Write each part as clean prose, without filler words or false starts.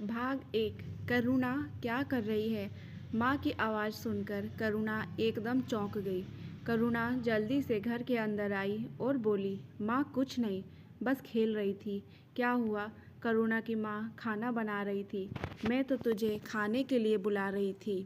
भाग 1। करुणा क्या कर रही है? माँ की आवाज़ सुनकर करुणा एकदम चौंक गई। करुणा जल्दी से घर के अंदर आई और बोली, माँ कुछ नहीं, बस खेल रही थी। क्या हुआ? करुणा की माँ खाना बना रही थी। मैं तो तुझे खाने के लिए बुला रही थी।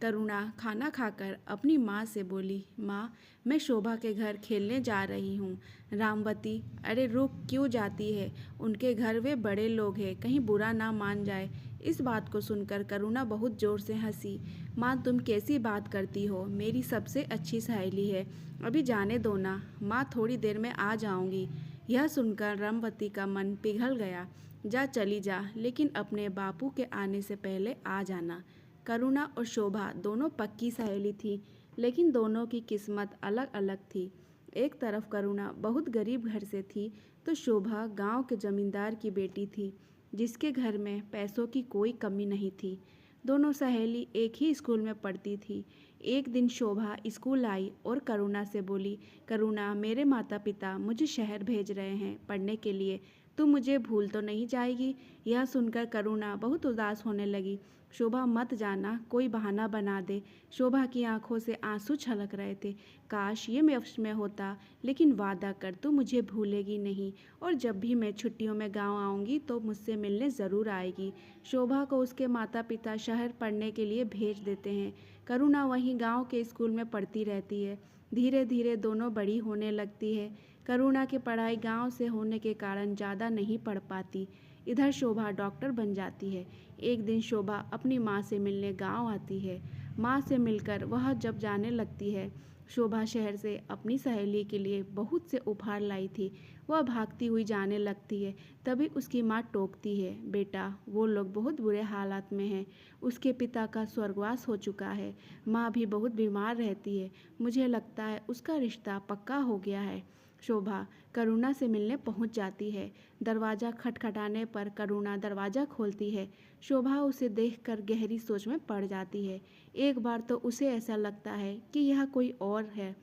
करुणा खाना खाकर अपनी माँ से बोली, माँ मैं शोभा के घर खेलने जा रही हूँ। रामवती, अरे रुक, क्यों जाती है? उनके घर वे बड़े लोग हैं, कहीं बुरा ना मान जाए। इस बात को सुनकर करुणा बहुत ज़ोर से हंसी। माँ तुम कैसी बात करती हो? मेरी सबसे अच्छी सहेली है, अभी जाने दो ना। माँ थोड़ी देर में आ जाऊँगी। यह सुनकर रामवती का मन पिघल गया। जा चली जा, लेकिन अपने बापू के आने से पहले आ जाना। करुणा और शोभा दोनों पक्की सहेली थी, लेकिन दोनों की किस्मत अलग अलग थी। एक तरफ करुणा बहुत गरीब घर से थी, तो शोभा गांव के जमींदार की बेटी थी, जिसके घर में पैसों की कोई कमी नहीं थी। दोनों सहेली एक ही स्कूल में पढ़ती थी। एक दिन शोभा स्कूल आई और करुणा से बोली, करुणा मेरे माता पिता मुझे शहर भेज रहे हैं पढ़ने के लिए, तू मुझे भूल तो नहीं जाएगी? यह सुनकर करुणा बहुत उदास होने लगी। शोभा मत जाना, कोई बहाना बना दे। शोभा की आंखों से आंसू छलक रहे थे। काश ये मेरे वश में होता, लेकिन वादा कर तू मुझे भूलेगी नहीं, और जब भी मैं छुट्टियों में गांव आऊँगी तो मुझसे मिलने ज़रूर आएगी। शोभा को उसके माता पिता शहर पढ़ने के लिए भेज देते हैं। करुणा वहीं गांव के स्कूल में पढ़ती रहती है। धीरे धीरे दोनों बड़ी होने लगती है। करुणा की पढ़ाई गांव से होने के कारण ज़्यादा नहीं पढ़ पाती। इधर शोभा डॉक्टर बन जाती है। एक दिन शोभा अपनी माँ से मिलने गांव आती है। माँ से मिलकर वह जब जाने लगती है, शोभा शहर से अपनी सहेली के लिए बहुत से उपहार लाई थी। वह भागती हुई जाने लगती है, तभी उसकी माँ टोकती है, बेटा वो लोग बहुत बुरे हालात में हैं, उसके पिता का स्वर्गवास हो चुका है, माँ भी बहुत बीमार रहती है, मुझे लगता है उसका रिश्ता पक्का हो गया है। शोभा करुणा से मिलने पहुंच जाती है। दरवाज़ा खटखटाने पर करुणा दरवाज़ा खोलती है। शोभा उसे देखकर गहरी सोच में पड़ जाती है। एक बार तो उसे ऐसा लगता है कि यह कोई और है,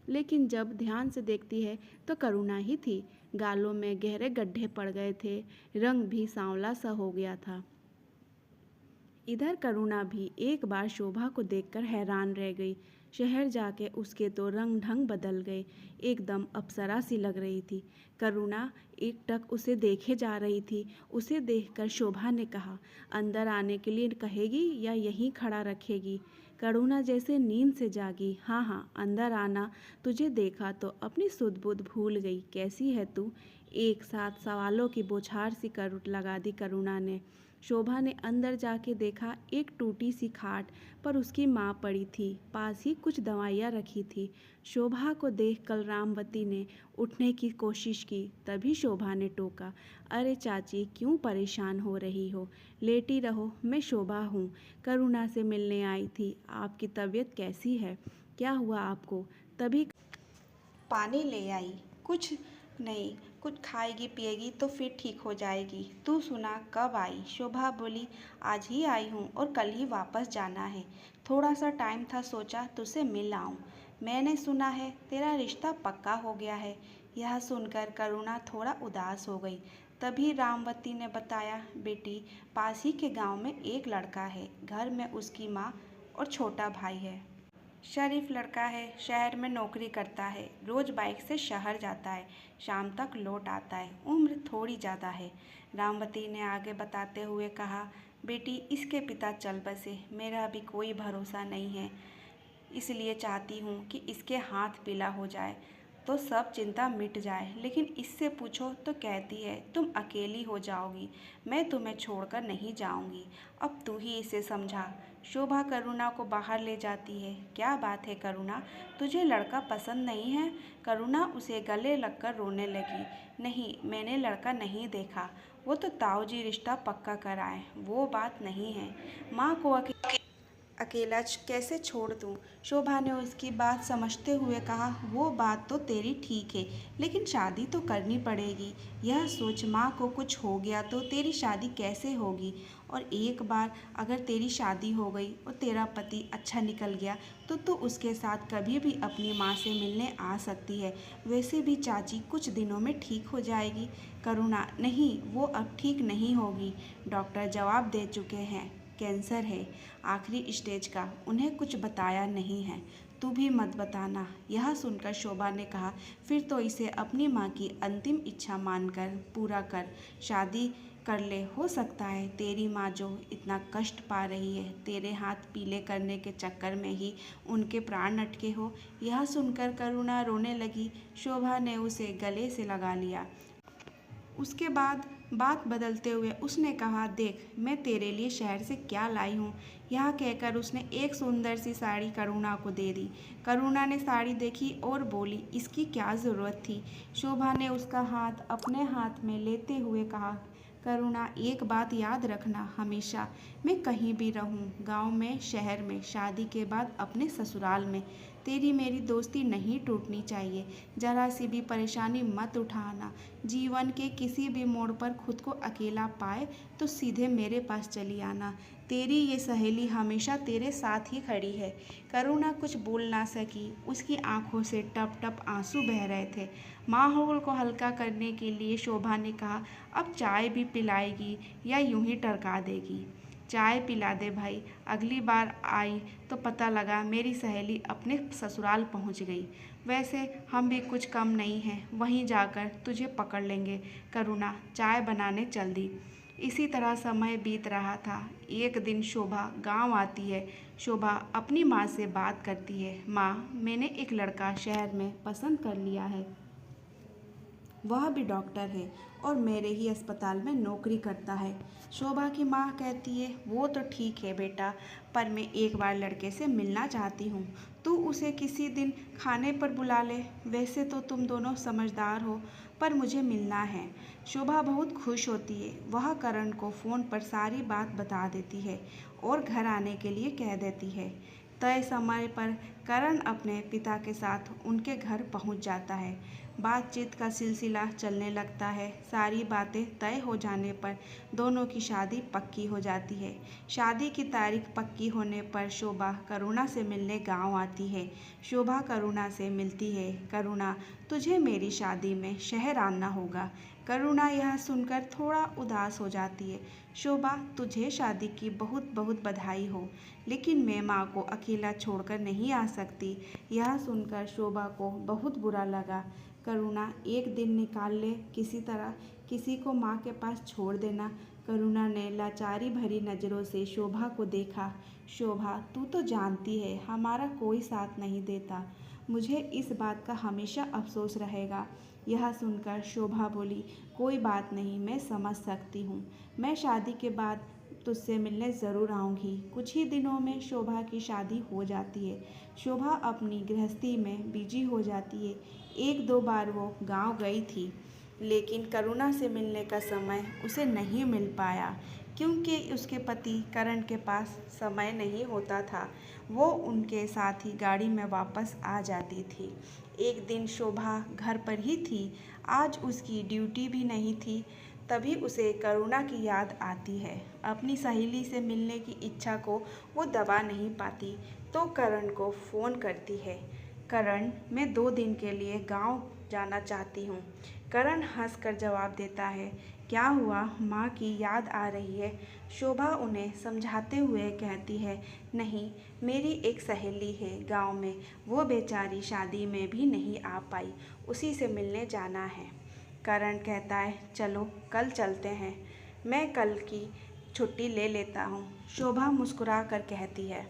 लेकिन जब ध्यान से देखती है तो करुणा ही थी। गालों में गहरे गड्ढे पड़ गए थे, रंग भी सांवला सा हो गया था। इधर करुणा भी एक बार शोभा को देखकर हैरान रह गई। शहर जाके उसके तो रंग ढंग बदल गए, एकदम अप्सरा सी लग रही थी। करुणा एकटक उसे देखे जा रही थी। उसे देखकर शोभा ने कहा, अंदर आने के लिए कहेगी या यहीं खड़ा रखेगी? करुणा जैसे नींद से जागी, हाँ हाँ अंदर आना, तुझे देखा तो अपनी सुध बुध भूल गई, कैसी है तू? एक साथ सवालों की बौछार सी कर लगा दी करुणा ने। शोभा ने अंदर जाके देखा, एक टूटी सी खाट पर उसकी माँ पड़ी थी, पास ही कुछ दवाइयाँ रखी थी। शोभा को देख कर रामवती ने उठने की कोशिश की, तभी शोभा ने टोका, अरे चाची क्यों परेशान हो रही हो, लेटी रहो, मैं शोभा हूँ, करुणा से मिलने आई थी। आपकी तबीयत कैसी है? क्या हुआ आपको? तभी पानी ले आई। कुछ नहीं, कुछ खाएगी पिएगी तो फिर ठीक हो जाएगी। तू सुना, कब आई? शोभा बोली, आज ही आई हूँ और कल ही वापस जाना है। थोड़ा सा टाइम था, सोचा तुझसे मिल आऊँ। मैंने सुना है तेरा रिश्ता पक्का हो गया है। यह सुनकर करुणा थोड़ा उदास हो गई। तभी रामवती ने बताया, बेटी पास ही के गांव में एक लड़का है, घर में उसकी माँ और छोटा भाई है। शरीफ लड़का है, शहर में नौकरी करता है, रोज बाइक से शहर जाता है, शाम तक लौट आता है, उम्र थोड़ी ज़्यादा है। रामवती ने आगे बताते हुए कहा, बेटी इसके पिता चल बसे, मेरा अभी कोई भरोसा नहीं है, इसलिए चाहती हूँ कि इसके हाथ पीला हो जाए तो सब चिंता मिट जाए, लेकिन इससे पूछो तो कहती है तुम अकेली हो जाओगी, मैं तुम्हें छोड़कर नहीं जाऊंगी, अब तू ही इसे समझा। शोभा करुणा को बाहर ले जाती है। क्या बात है करुणा, तुझे लड़का पसंद नहीं है? करुणा उसे गले लगकर रोने लगी। नहीं, मैंने लड़का नहीं देखा, वो तो ताऊ जी रिश्ता पक्का कराए, वो बात नहीं है। माँ को अकेला कैसे छोड़ दूँ। शोभा ने उसकी बात समझते हुए कहा, वो बात तो तेरी ठीक है, लेकिन शादी तो करनी पड़ेगी। यह सोच, माँ को कुछ हो गया तो तेरी शादी कैसे होगी। और एक बार अगर तेरी शादी हो गई और तेरा पति अच्छा निकल गया तो तू उसके साथ कभी भी अपनी माँ से मिलने आ सकती है। वैसे भी चाची कुछ दिनों में ठीक हो जाएगी। करुणा, नहीं, वो अब ठीक नहीं होगी। डॉक्टर जवाब दे चुके हैं, कैंसर है, आखिरी स्टेज का। उन्हें कुछ बताया नहीं है। तू भी मत बताना। यह सुनकर शोभा ने कहा, फिर तो इसे अपनी माँ की अंतिम इच्छा मानकर पूरा कर, शादी कर ले। हो सकता है तेरी माँ जो इतना कष्ट पा रही है, तेरे हाथ पीले करने के चक्कर में ही उनके प्राण अटके हो। यह सुनकर करुणा रोने लगी। शोभा ने उसे गले से लगा लिया। उसके बाद बात बदलते हुए उसने कहा, देख, मैं तेरे लिए शहर से क्या लाई हूँ। यह कहकर उसने एक सुंदर सी साड़ी करुणा को दे दी। करुणा ने साड़ी देखी और बोली, इसकी क्या ज़रूरत थी। शोभा ने उसका हाथ अपने हाथ में लेते हुए कहा, करुणा, एक बात याद रखना हमेशा, मैं कहीं भी रहूं, गांव में, शहर में, शादी के बाद अपने ससुराल में, तेरी मेरी दोस्ती नहीं टूटनी चाहिए। जरा सी भी परेशानी मत उठाना। जीवन के किसी भी मोड़ पर खुद को अकेला पाए तो सीधे मेरे पास चली आना। तेरी ये सहेली हमेशा तेरे साथ ही खड़ी है। करुणा कुछ बोल ना सकी। उसकी आंखों से टप टप आंसू बह रहे थे। माहौल को हल्का करने के लिए शोभा ने कहा, अब चाय भी पिलाएगी या यूं ही टरका देगी। चाय पिला दे भाई। अगली बार आई तो पता लगा मेरी सहेली अपने ससुराल पहुंच गई। वैसे हम भी कुछ कम नहीं हैं, वहीं जाकर तुझे पकड़ लेंगे। करुणा चाय बनाने चल दी। इसी तरह समय बीत रहा था। एक दिन शोभा गांव आती है। शोभा अपनी माँ से बात करती है, माँ, मैंने एक लड़का शहर में पसंद कर लिया है। वह भी डॉक्टर है और मेरे ही अस्पताल में नौकरी करता है। शोभा की माँ कहती है, वो तो ठीक है बेटा, पर मैं एक बार लड़के से मिलना चाहती हूँ। तू उसे किसी दिन खाने पर बुला ले। वैसे तो तुम दोनों समझदार हो, पर मुझे मिलना है। शोभा बहुत खुश होती है। वह करण को फ़ोन पर सारी बात बता देती है और घर आने के लिए कह देती है। तय समय पर करण अपने पिता के साथ उनके घर पहुंच जाता है। बातचीत का सिलसिला चलने लगता है। सारी बातें तय हो जाने पर दोनों की शादी पक्की हो जाती है। शादी की तारीख पक्की होने पर शोभा करुणा से मिलने गांव आती है। शोभा करुणा से मिलती है। करुणा, तुझे मेरी शादी में शहर आना होगा। करुणा यह सुनकर थोड़ा उदास हो जाती है। शोभा, तुझे शादी की बहुत बहुत बधाई हो, लेकिन मैं माँ को अकेला छोड़कर नहीं आ सकती। यह सुनकर शोभा को बहुत बुरा लगा। करुणा, एक दिन निकाल ले, किसी तरह किसी को माँ के पास छोड़ देना। करुणा ने लाचारी भरी नज़रों से शोभा को देखा। शोभा, तू तो जानती है हमारा कोई साथ नहीं देता। मुझे इस बात का हमेशा अफसोस रहेगा। यह सुनकर शोभा बोली, कोई बात नहीं, मैं समझ सकती हूँ। मैं शादी के बाद तुझसे मिलने ज़रूर आऊँगी। कुछ ही दिनों में शोभा की शादी हो जाती है। शोभा अपनी गृहस्थी में बिजी हो जाती है। एक दो बार वो गांव गई थी, लेकिन करुणा से मिलने का समय उसे नहीं मिल पाया, क्योंकि उसके पति करण के पास समय नहीं होता था। वो उनके साथ ही गाड़ी में वापस आ जाती थी। एक दिन शोभा घर पर ही थी। आज उसकी ड्यूटी भी नहीं थी। तभी उसे करुणा की याद आती है। अपनी सहेली से मिलने की इच्छा को वो दबा नहीं पाती, तो करण को फ़ोन करती है। करण, मैं 2 दिन के लिए गांव जाना चाहती हूँ। करण हंसकर जवाब देता है, क्या हुआ, माँ की याद आ रही है। शोभा उन्हें समझाते हुए कहती है, नहीं, मेरी एक सहेली है गांव में, वो बेचारी शादी में भी नहीं आ पाई, उसी से मिलने जाना है। करण कहता है, चलो कल चलते हैं, मैं कल की छुट्टी ले लेता हूँ। शोभा मुस्कुरा कर कहती है,